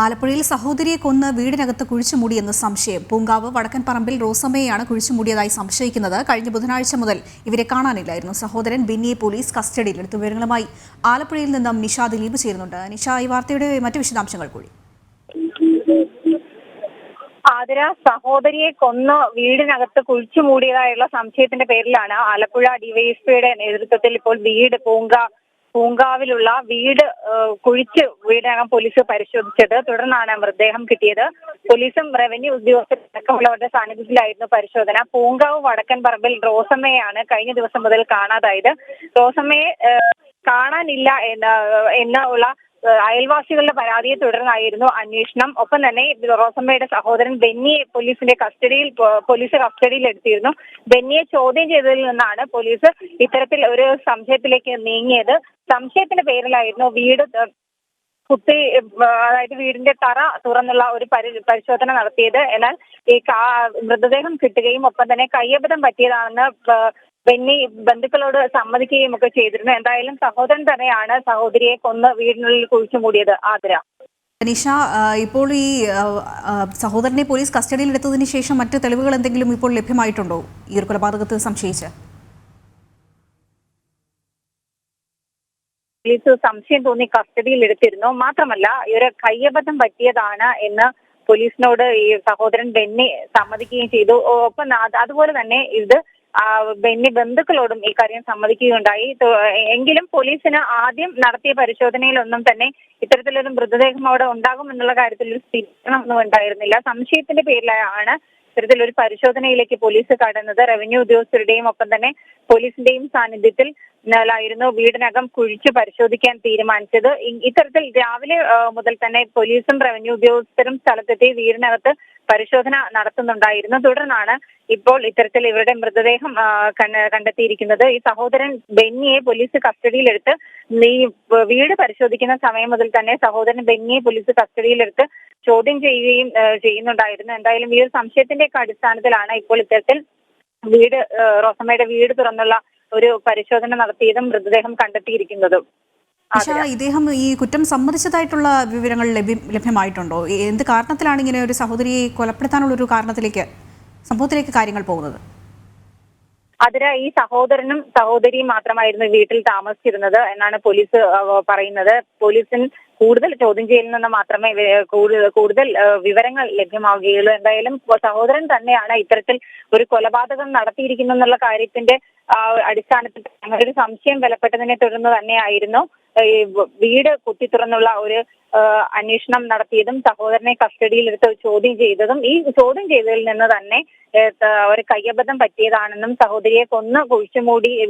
ആലപ്പുഴയിൽ സഹോദരിയെ കൊന്ന് വീടിനകത്ത് കുഴിച്ചുമൂടിയെന്ന് സംശയം. പൂങ്കാവ് വടക്കൻപറമ്പിൽ റോസമ്മയെയാണ് കുഴിച്ചുമൂടിയതായി സംശയിക്കുന്നത്. കഴിഞ്ഞ ബുധനാഴ്ച മുതൽ ഇവരെ കാണാനില്ലായിരുന്നു. സഹോദരൻ ബെന്നിയെ പോലീസ് കസ്റ്റഡിയിലെടുത്തു. വിവരങ്ങളുമായി ആലപ്പുഴയിൽ നിന്നും നിഷ ദിലീപ് ചേരുന്നുണ്ട്. നിഷ, ഈ വാർത്തയുടെ മറ്റു വിശദാംശങ്ങൾ കൂടി. ആതിര, സഹോദരിയെ കൊന്ന് വീടിനകത്ത് കുഴിച്ചുമൂടിയതായുള്ള സംശയത്തിന്റെ പേരിലാണ് ആലപ്പുഴ ഡിവൈഎസ്പിയുടെ നേതൃത്വത്തിൽ ഇപ്പോൾ പൂങ്കാവിലുള്ള വീട് കുഴിച്ച് വീടിനകം പോലീസ് പരിശോധിച്ചത്. തുടർന്നാണ് മൃതദേഹം കിട്ടിയത്. പോലീസും റവന്യൂ ഉദ്യോഗസ്ഥരടക്കമുള്ളവരുടെ സാന്നിധ്യത്തിലായിരുന്നു പരിശോധന. പൂങ്കാവ് വടക്കൻപറമ്പിൽ റോസമ്മയെയാണ് കഴിഞ്ഞ ദിവസം മുതൽ കാണാതായത്. റോസമ്മയെ കാണാനില്ല എന്നുള്ള അയൽവാസികളുടെ പരാതിയെ തുടർന്നായിരുന്നു അന്വേഷണം. ഒപ്പം തന്നെ റോസമ്മയുടെ സഹോദരൻ ബെന്നിയെ പോലീസ് കസ്റ്റഡിയിൽ എടുത്തിരുന്നു. ബെന്നിയെ ചോദ്യം ചെയ്തതിൽ നിന്നാണ് പോലീസ് ഇത്തരത്തിൽ ഒരു സംശയത്തിലേക്ക് നീങ്ങിയത്. സംശയത്തിന്റെ പേരിലായിരുന്നു വീട് അതായത് വീടിന്റെ തറ തുറന്നുള്ള ഒരു പരിശോധന നടത്തിയത്. എന്നാൽ ഈ മൃതദേഹം കിട്ടുകയും ഒപ്പം തന്നെ കയ്യബദ്ധം പറ്റിയതാണെന്ന് ബെന്നി ബന്ധുക്കളോട് സമ്മതിക്കുകയും ഒക്കെ ചെയ്തിരുന്നു. എന്തായാലും സഹോദരൻ തന്നെയാണ് സഹോദരിയെ കൊന്ന് വീടിനുള്ളിൽ കുഴിച്ചുമൂടിയത്. ആതിര, നിഷ, ഇപ്പോൾ ഈ സഹോദരനെ പോലീസ് കസ്റ്റഡിയിൽ എടുത്തതിന് ശേഷം മറ്റ് തെളിവുകൾ എന്തെങ്കിലും ഇപ്പോൾ ലഭ്യമായിട്ടുണ്ടോ ഈ ഒരു കൊലപാതകത്തിൽ സംശയിച്ച്? പോലീസ് സംശയം തോന്നി കസ്റ്റഡിയിൽ എടുത്തിരുന്നു. മാത്രമല്ല, ഒരു കയ്യബദ്ധം പറ്റിയതാണ് എന്ന് പോലീസിനോട് ഈ സഹോദരൻ ബെന്നി സമ്മതിക്കുകയും ചെയ്തു. ഒപ്പം അതുപോലെ തന്നെ ഇത് ബെന്നി ബന്ധുക്കളോടും ഈ കാര്യം സമ്മതിക്കുകയുണ്ടായി. എങ്കിലും പോലീസിന് ആദ്യം നടത്തിയ പരിശോധനയിലൊന്നും തന്നെ ഇത്തരത്തിലൊരു മൃതദേഹം അവിടെ ഉണ്ടാകുമെന്നുള്ള കാര്യത്തിൽ ഒരു സ്ഥിരീകരണമൊന്നും ഉണ്ടായിരുന്നില്ല. സംശയത്തിന്റെ പേരിലാണ് ഇത്തരത്തിലൊരു പരിശോധനയിലേക്ക് പോലീസ് കടന്നത്. റവന്യൂ ഉദ്യോഗസ്ഥരുടെയും ഒപ്പം തന്നെ പോലീസിന്റെയും സാന്നിധ്യത്തിൽ ായിരുന്നു വീടിനകം കുഴിച്ച് പരിശോധിക്കാൻ തീരുമാനിച്ചത്. ഇത്തരത്തിൽ രാവിലെ മുതൽ തന്നെ പോലീസും റവന്യൂ ഉദ്യോഗസ്ഥരും സ്ഥലത്തെത്തി വീടിനകത്ത് പരിശോധന നടത്തുന്നുണ്ടായിരുന്നു. തുടർന്നാണ് ഇപ്പോൾ ഇത്തരത്തിൽ ഇവരുടെ മൃതദേഹം കണ്ടെത്തിയിരിക്കുന്നത്. ഈ സഹോദരൻ ബെന്നിയെ പോലീസ് കസ്റ്റഡിയിലെടുത്ത് ഈ വീട് പരിശോധിക്കുന്ന സമയം മുതൽ തന്നെ സഹോദരൻ ബെന്നിയെ പോലീസ് കസ്റ്റഡിയിലെടുത്ത് ചോദ്യം ചെയ്യുന്നുണ്ടായിരുന്നു. എന്തായാലും ഈ ഒരു സംശയത്തിന്റെ അടിസ്ഥാനത്തിലാണ് ഇപ്പോൾ ഇത്തരത്തിൽ റോസമ്മയുടെ വീട് തുറന്നുള്ള ഒരു പരിശോധന നടത്തിയതും മൃതദേഹം കണ്ടെത്തിയിരിക്കുന്നതും. ഇദ്ദേഹം ഈ കുറ്റം സമ്മതിച്ചതായിട്ടുള്ള വിവരങ്ങൾ ലഭ്യമായിട്ടുണ്ടോ? എന്ത് കാരണത്തിലാണ് ഇങ്ങനെ ഒരു സഹോദരിയെ കൊലപ്പെടുത്താനുള്ള ഒരു സംഭവത്തിലേക്ക് കാര്യങ്ങൾ പോകുന്നത്? അതിന് ഈ സഹോദരനും സഹോദരിയും മാത്രമായിരുന്നു വീട്ടിൽ താമസിച്ചിരുന്നത് എന്നാണ് പോലീസ് പറയുന്നത്. പോലീസിന് കൂടുതൽ ചോദ്യം ചെയ്യലിൽ നിന്ന് മാത്രമേ കൂടുതൽ വിവരങ്ങൾ ലഭ്യമാവുകയുള്ളൂ. എന്തായാലും സഹോദരൻ തന്നെയാണ് ഇത്തരത്തിൽ ഒരു കൊലപാതകം നടത്തിയിരിക്കുന്നുള്ള കാര്യത്തിന്റെ അടിസ്ഥാനത്തിൽ ഞങ്ങളൊരു സംശയം ബലപ്പെട്ടതിനെ തുടർന്ന് തന്നെയായിരുന്നു വീട് കുത്തി തുറന്നുള്ള ഒരു അന്വേഷണം നടത്തിയതും സഹോദരനെ കസ്റ്റഡിയിലെടുത്ത് ചോദ്യം ചെയ്തതും. ഈ ചോദ്യം ചെയ്തതിൽ നിന്ന് തന്നെ ഒരു കയ്യബദ്ധം പറ്റിയതാണെന്നും സഹോദരിയെ കൊന്ന്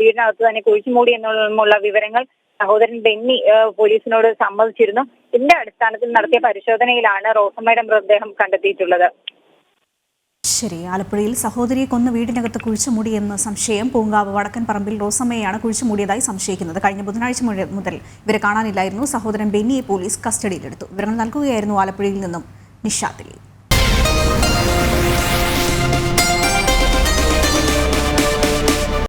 വീടിനകത്ത് തന്നെ കുഴിച്ചുമൂടി എന്നുള്ള വിവരങ്ങൾ സഹോദരൻ ബെന്നി പോലീസിനോട് സമ്മതിച്ചിരുന്നു. ഇതിന്റെ അടിസ്ഥാനത്തിൽ നടത്തിയ പരിശോധനയിലാണ് റോസമ്മയുടെ മൃതദേഹം കണ്ടെത്തിയിട്ടുള്ളത്. ശരി, ആലപ്പുഴയിൽ സഹോദരിയെ കൊന്ന് വീടിനകത്ത് കുഴിച്ചുമൂടിയെന്ന സംശയം. പൂങ്കാവ് വടക്കൻപറമ്പിൽ റോസമ്മയെയാണ് കുഴിച്ചുമൂടിയതായി സംശയിക്കുന്നത്. കഴിഞ്ഞ ബുധനാഴ്ച മുതൽ ഇവരെ കാണാനില്ലായിരുന്നു. സഹോദരൻ ബെന്നിയെ പോലീസ് കസ്റ്റഡിയിലെടുത്തു. വിവരങ്ങൾ നൽകുകയായിരുന്നു ആലപ്പുഴയിൽ നിന്നും നിഷ ദിലീപ്.